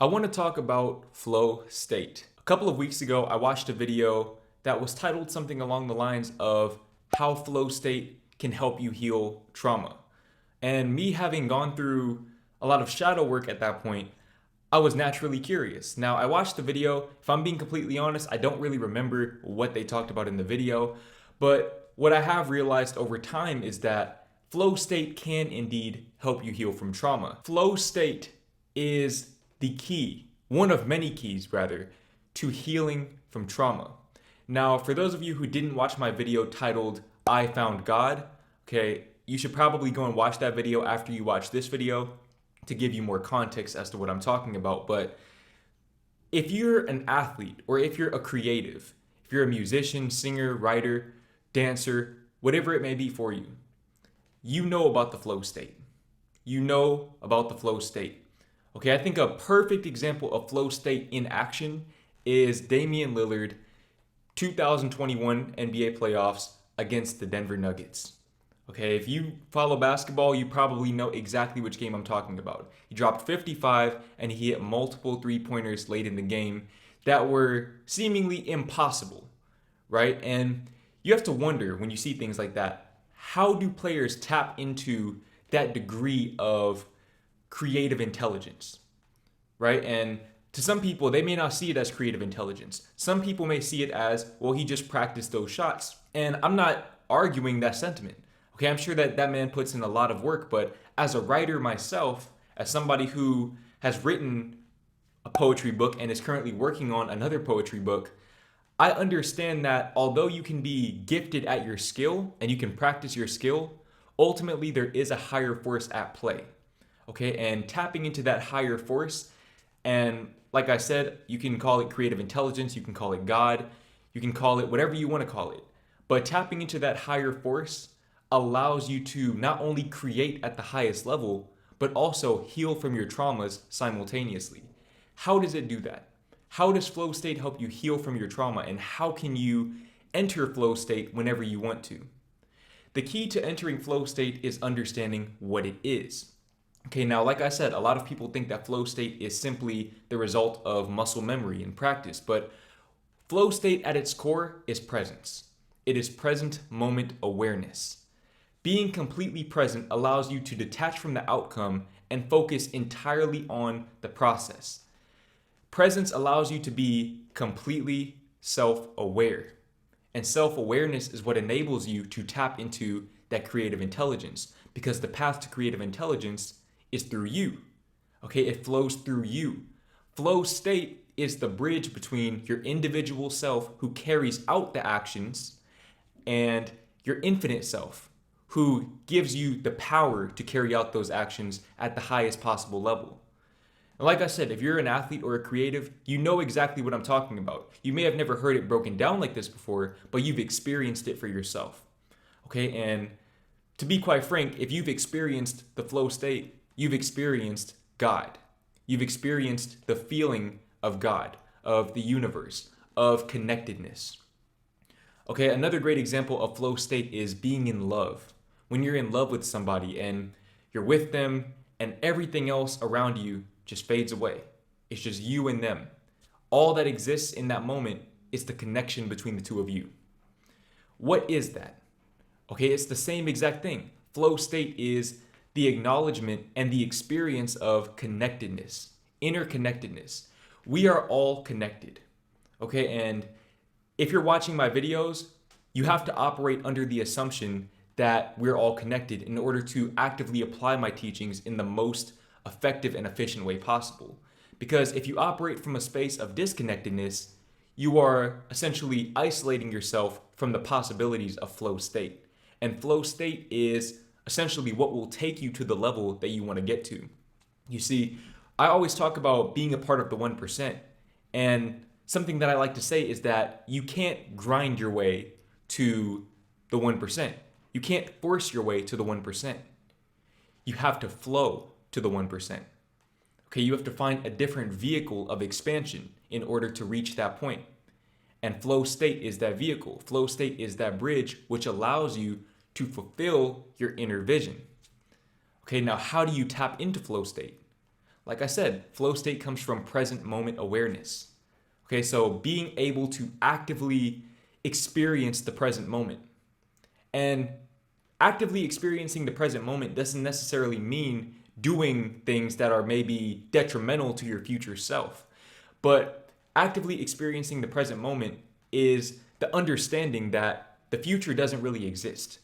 I want to talk about flow state. A couple of weeks ago, I watched a video that was titled something along the lines of how flow state can help you heal trauma. And me having gone through a lot of shadow work at that point, I was naturally curious. Now, I watched the video. If I'm being completely honest, I don't really remember what they talked about in the video. But what I have realized over time is that flow state can indeed help you heal from trauma. Flow state is the key, one of many keys rather, to healing from trauma. Now, for those of you who didn't watch my video titled I Found God, okay, you should probably go and watch that video after you watch this video to give you more context as to what I'm talking about. But if you're an athlete or if you're a creative, if you're a musician, singer, writer, dancer, whatever it may be for you, you know about the flow state. You know about the flow state. Okay, I think a perfect example of flow state in action is Damian Lillard 2021 NBA playoffs against the Denver Nuggets. Okay, if you follow basketball, you probably know exactly which game I'm talking about. He dropped 55 and he hit multiple three-pointers late in the game that were seemingly impossible, right? And you have to wonder when you see things like that, how do players tap into that degree of creative intelligence, right? And to some people, they may not see it as creative intelligence. Some people may see it as, well, he just practiced those shots. And I'm not arguing that sentiment. Okay, I'm sure that that man puts in a lot of work, but as a writer myself, as somebody who has written a poetry book and is currently working on another poetry book, I understand that although you can be gifted at your skill and you can practice your skill, ultimately there is a higher force at play. Okay, and tapping into that higher force, and like I said, you can call it creative intelligence, you can call it God, you can call it whatever you want to call it. But tapping into that higher force allows you to not only create at the highest level, but also heal from your traumas simultaneously. How does it do that? How does flow state help you heal from your trauma, and how can you enter flow state whenever you want to? The key to entering flow state is understanding what it is. Okay, now, like I said, a lot of people think that flow state is simply the result of muscle memory and practice, but flow state at its core is presence. It is present moment awareness. Being completely present allows you to detach from the outcome and focus entirely on the process. Presence allows you to be completely self-aware. And self-awareness is what enables you to tap into that creative intelligence, because the path to creative intelligence is through you. Okay, it flows through you. Flow state is the bridge between your individual self who carries out the actions and your infinite self who gives you the power to carry out those actions at the highest possible level. And like I said, if you're an athlete or a creative, you know exactly what I'm talking about. You may have never heard it broken down like this before, but you've experienced it for yourself. Okay, and to be quite frank, if you've experienced the flow state, you've experienced God. You've experienced the feeling of God, of the universe, of connectedness. Okay, another great example of flow state is being in love. When you're in love with somebody and you're with them and everything else around you just fades away. It's just you and them. All that exists in that moment is the connection between the two of you. What is that? Okay, it's the same exact thing. Flow state is the acknowledgement and the experience of connectedness, interconnectedness. We are all connected. Okay, and if you're watching my videos, you have to operate under the assumption that we're all connected in order to actively apply my teachings in the most effective and efficient way possible. Because if you operate from a space of disconnectedness, you are essentially isolating yourself from the possibilities of flow state. And flow state is essentially what will take you to the level that you want to get to. You see, I always talk about being a part of the 1%. And something that I like to say is that you can't grind your way to the 1%. You can't force your way to the 1%. You have to flow to the 1%. Okay, you have to find a different vehicle of expansion in order to reach that point. And flow state is that vehicle. Flow state is that bridge which allows you to fulfill your inner vision. Okay, now how do you tap into flow state? Like I said, flow state comes from present moment awareness. Okay, so being able to actively experience the present moment. And actively experiencing the present moment doesn't necessarily mean doing things that are maybe detrimental to your future self. But actively experiencing the present moment is the understanding that the future doesn't really exist.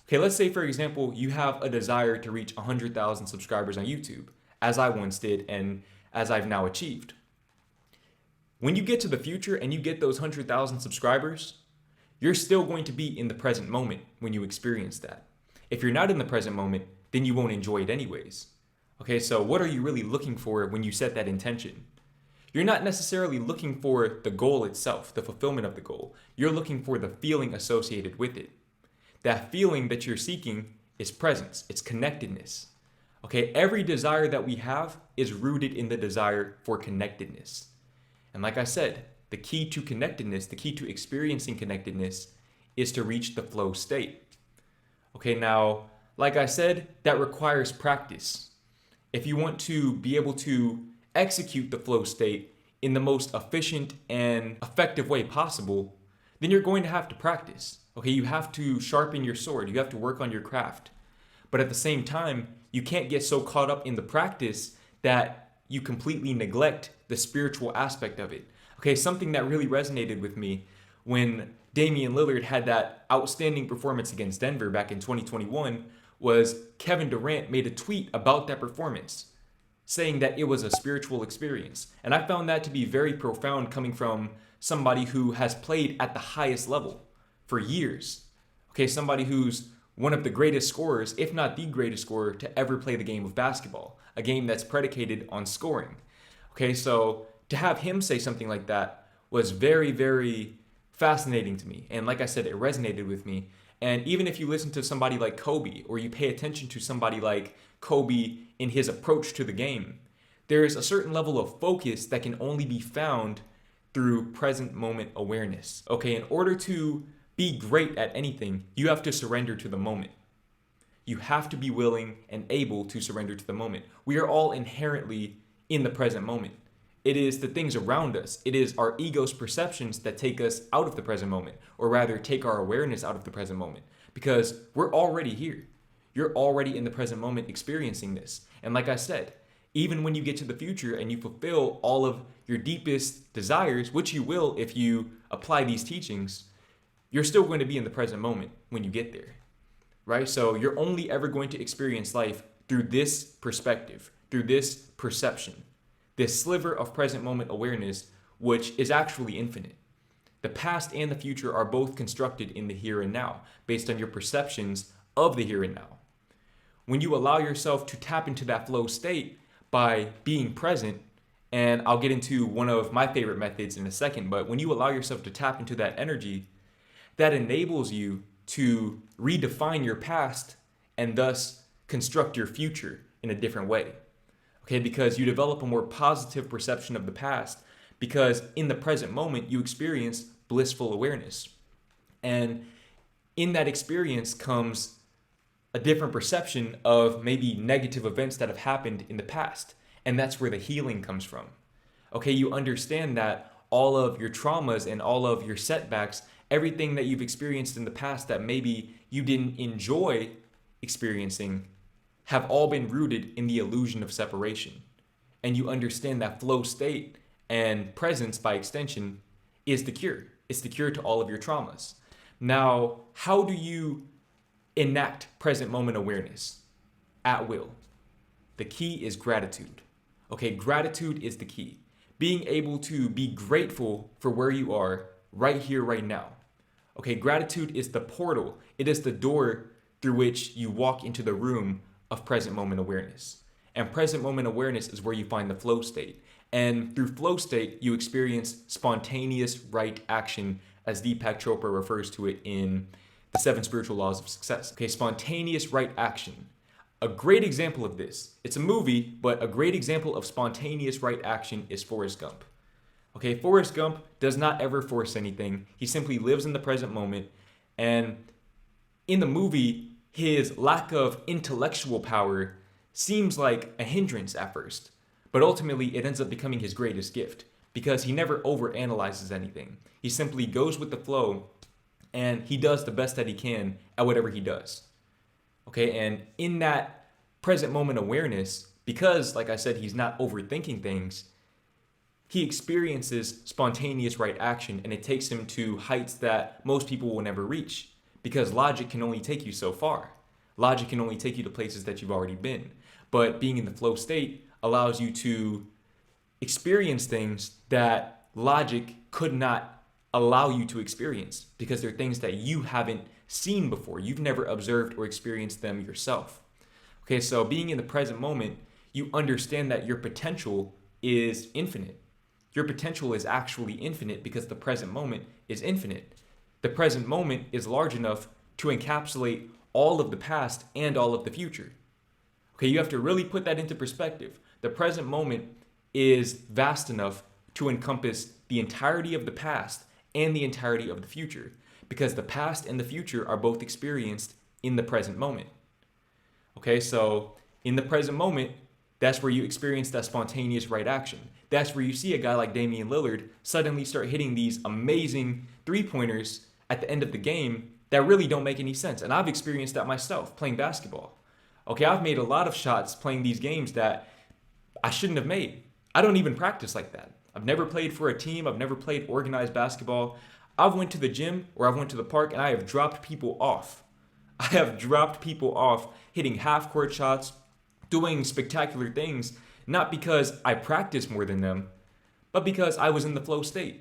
Okay, let's say, for example, you have a desire to reach 100,000 subscribers on YouTube, as I once did and as I've now achieved. When you get to the future and you get those 100,000 subscribers, you're still going to be in the present moment when you experience that. If you're not in the present moment, then you won't enjoy it anyways. Okay, so what are you really looking for when you set that intention? You're not necessarily looking for the goal itself, the fulfillment of the goal. You're looking for the feeling associated with it. That feeling that you're seeking is presence, it's connectedness. Okay, every desire that we have is rooted in the desire for connectedness. And like I said, the key to connectedness, the key to experiencing connectedness is to reach the flow state. Okay, now, like I said, that requires practice. If you want to be able to execute the flow state in the most efficient and effective way possible, then you're going to have to practice. Okay, you have to sharpen your sword, you have to work on your craft. But at the same time, you can't get so caught up in the practice that you completely neglect the spiritual aspect of it. Okay, something that really resonated with me when Damian Lillard had that outstanding performance against Denver back in 2021 was Kevin Durant made a tweet about that performance, saying that it was a spiritual experience. And I found that to be very profound coming from somebody who has played at the highest level for years. Okay, somebody who's one of the greatest scorers, if not the greatest scorer to ever play the game of basketball, a game that's predicated on scoring. Okay, so to have him say something like that was very, very fascinating to me. And like I said, it resonated with me. And even if you listen to somebody like Kobe, or you pay attention to somebody like Kobe in his approach to the game, there is a certain level of focus that can only be found through present moment awareness. Okay, in order to be great at anything, you have to surrender to the moment. You have to be willing and able to surrender to the moment. We are all inherently in the present moment. It is the things around us. It is our ego's perceptions that take us out of the present moment, or rather take our awareness out of the present moment, because we're already here. You're already in the present moment experiencing this. And like I said, even when you get to the future and you fulfill all of your deepest desires, which you will if you apply these teachings, you're still going to be in the present moment when you get there, right? So you're only ever going to experience life through this perspective, through this perception, this sliver of present moment awareness, which is actually infinite. The past and the future are both constructed in the here and now, based on your perceptions of the here and now. When you allow yourself to tap into that flow state by being present, and I'll get into one of my favorite methods in a second, but when you allow yourself to tap into that energy, that enables you to redefine your past and thus construct your future in a different way. Okay, because you develop a more positive perception of the past, because in the present moment you experience blissful awareness. And in that experience comes a different perception of maybe negative events that have happened in the past. And that's where the healing comes from. Okay, you understand that all of your traumas and all of your setbacks, everything that you've experienced in the past that maybe you didn't enjoy experiencing, have all been rooted in the illusion of separation. And you understand that flow state and presence by extension is the cure. It's the cure to all of your traumas. Now, how do you enact present moment awareness at will? The key is gratitude. Okay, gratitude is the key. Being able to be grateful for where you are right here, right now. Okay, gratitude is the portal. It is the door through which you walk into the room of present moment awareness. And present moment awareness is where you find the flow state. And through flow state, you experience spontaneous right action, as Deepak Chopra refers to it in the 7 Spiritual Laws of Success. Okay, spontaneous right action. A great example of this, it's a movie, but a great example of spontaneous right action is Forrest Gump. Okay, Forrest Gump does not ever force anything. He simply lives in the present moment. And in the movie, his lack of intellectual power seems like a hindrance at first. But ultimately, it ends up becoming his greatest gift because he never overanalyzes anything. He simply goes with the flow and he does the best that he can at whatever he does. Okay, and in that present moment awareness, because, like I said, he's not overthinking things, he experiences spontaneous right action, and it takes him to heights that most people will never reach because logic can only take you so far. Logic can only take you to places that you've already been. But being in the flow state allows you to experience things that logic could not allow you to experience because they're things that you haven't seen before. You've never observed or experienced them yourself. Okay, so being in the present moment, you understand that your potential is infinite. Your potential is actually infinite because the present moment is infinite. The present moment is large enough to encapsulate all of the past and all of the future. Okay, you have to really put that into perspective. The present moment is vast enough to encompass the entirety of the past and the entirety of the future because the past and the future are both experienced in the present moment. Okay, so in the present moment, that's where you experience that spontaneous right action. That's where you see a guy like Damian Lillard suddenly start hitting these amazing three-pointers at the end of the game that really don't make any sense. And I've experienced that myself playing basketball. Okay, I've made a lot of shots playing these games that I shouldn't have made. I don't even practice like that. I've never played for a team. I've never played organized basketball. I've went to the gym or I've went to the park and I have dropped people off. I have dropped people off hitting half-court shots, doing spectacular things, not because I practiced more than them, but because I was in the flow state.